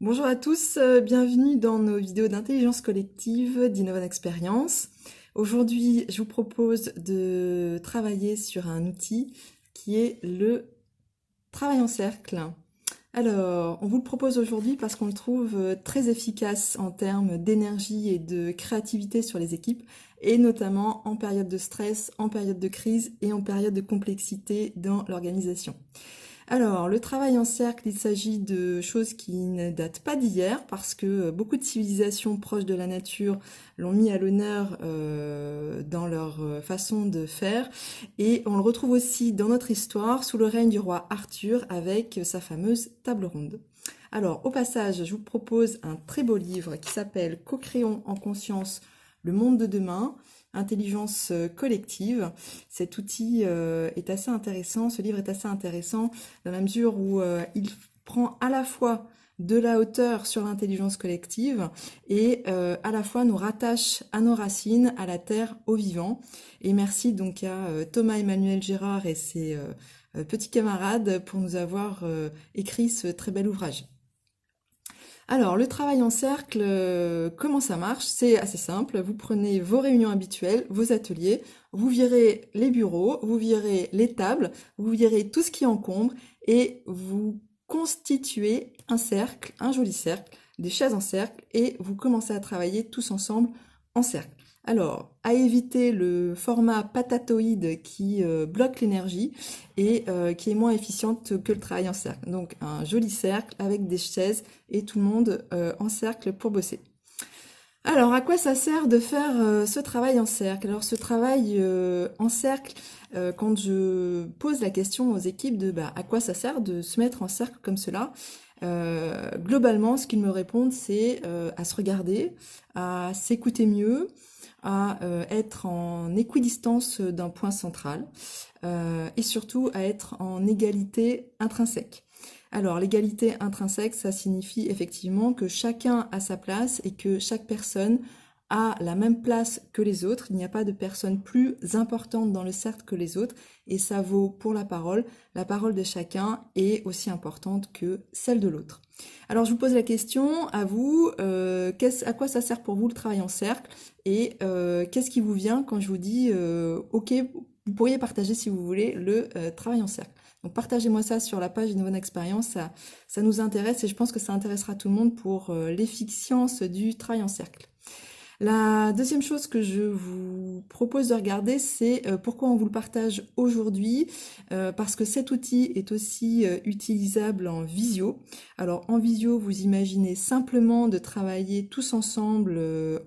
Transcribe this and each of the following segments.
Bonjour à tous, bienvenue dans nos vidéos d'intelligence collective d'Innovan Experience. Aujourd'hui, je vous propose de travailler sur un outil qui est le travail en cercle. Alors, on vous le propose aujourd'hui parce qu'on le trouve très efficace en termes d'énergie et de créativité sur les équipes, et notamment en période de stress, en période de crise et en période de complexité dans l'organisation. Alors, le travail en cercle, il s'agit de choses qui ne datent pas d'hier, parce que beaucoup de civilisations proches de la nature l'ont mis à l'honneur dans leur façon de faire, et on le retrouve aussi dans notre histoire sous le règne du roi Arthur avec sa fameuse table ronde. Alors, au passage, je vous propose un très beau livre qui s'appelle Co-créons en conscience le monde de demain, intelligence collective. Cet outil est assez intéressant, ce livre est assez intéressant dans la mesure où il prend à la fois de la hauteur sur l'intelligence collective et à la fois nous rattache à nos racines, à la terre, au vivant. Et merci donc à Thomas-Emmanuel Gérard et ses petits camarades pour nous avoir écrit ce très bel ouvrage. Alors, le travail en cercle, comment ça marche? C'est assez simple. Vous prenez vos réunions habituelles, vos ateliers, vous virez les bureaux, vous virez les tables, vous virez tout ce qui encombre et vous constituez un cercle, un joli cercle, des chaises en cercle et vous commencez à travailler tous ensemble en cercle. Alors, à éviter le format patatoïde qui bloque l'énergie et qui est moins efficiente que le travail en cercle. Donc, un joli cercle avec des chaises et tout le monde en cercle pour bosser. Alors, à quoi ça sert de faire ce travail en cercle? Alors, ce travail en cercle, quand je pose la question aux équipes de à quoi ça sert de se mettre en cercle comme cela, globalement, ce qu'ils me répondent, c'est à se regarder, à s'écouter mieux, à être en équidistance d'un point central et surtout à être en égalité intrinsèque. Alors, l'égalité intrinsèque, ça signifie effectivement que chacun a sa place et que chaque personne a la même place que les autres. Il n'y a pas de personne plus importante dans le cercle que les autres et ça vaut pour la parole. La parole de chacun est aussi importante que celle de l'autre. Alors, je vous pose la question à vous, à quoi ça sert pour vous le travail en cercle et qu'est-ce qui vous vient quand je vous dis OK, vous pourriez partager si vous voulez le travail en cercle. Donc partagez-moi ça sur la page Innovan Experience, ça nous intéresse et je pense que ça intéressera tout le monde pour l'efficience du travail en cercle. La deuxième chose que je vous propose de regarder, c'est pourquoi on vous le partage aujourd'hui, parce que cet outil est aussi utilisable en visio. Alors en visio, vous imaginez simplement de travailler tous ensemble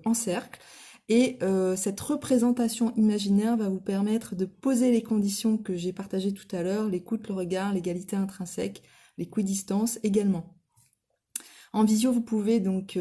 en cercle. Et cette représentation imaginaire va vous permettre de poser les conditions que j'ai partagées tout à l'heure, l'écoute, le regard, l'égalité intrinsèque, l'équidistance également. En visio, vous pouvez donc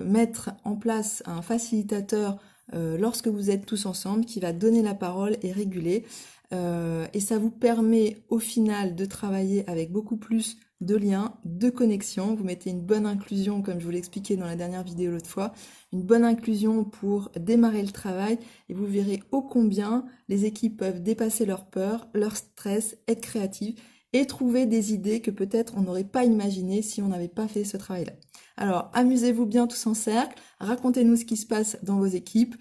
mettre en place un facilitateur lorsque vous êtes tous ensemble qui va donner la parole et réguler. Et ça vous permet au final de travailler avec beaucoup plus de liens, de connexions. Vous mettez une bonne inclusion, comme je vous l'expliquais dans la dernière vidéo l'autre fois, une bonne inclusion pour démarrer le travail et vous verrez ô combien les équipes peuvent dépasser leur peur, leur stress, être créatives et trouver des idées que peut-être on n'aurait pas imaginées si on n'avait pas fait ce travail-là. Alors, amusez-vous bien tous en cercle, racontez-nous ce qui se passe dans vos équipes.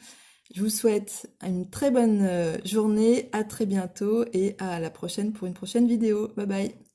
Je vous souhaite une très bonne journée, à très bientôt et à la prochaine pour une prochaine vidéo. Bye bye!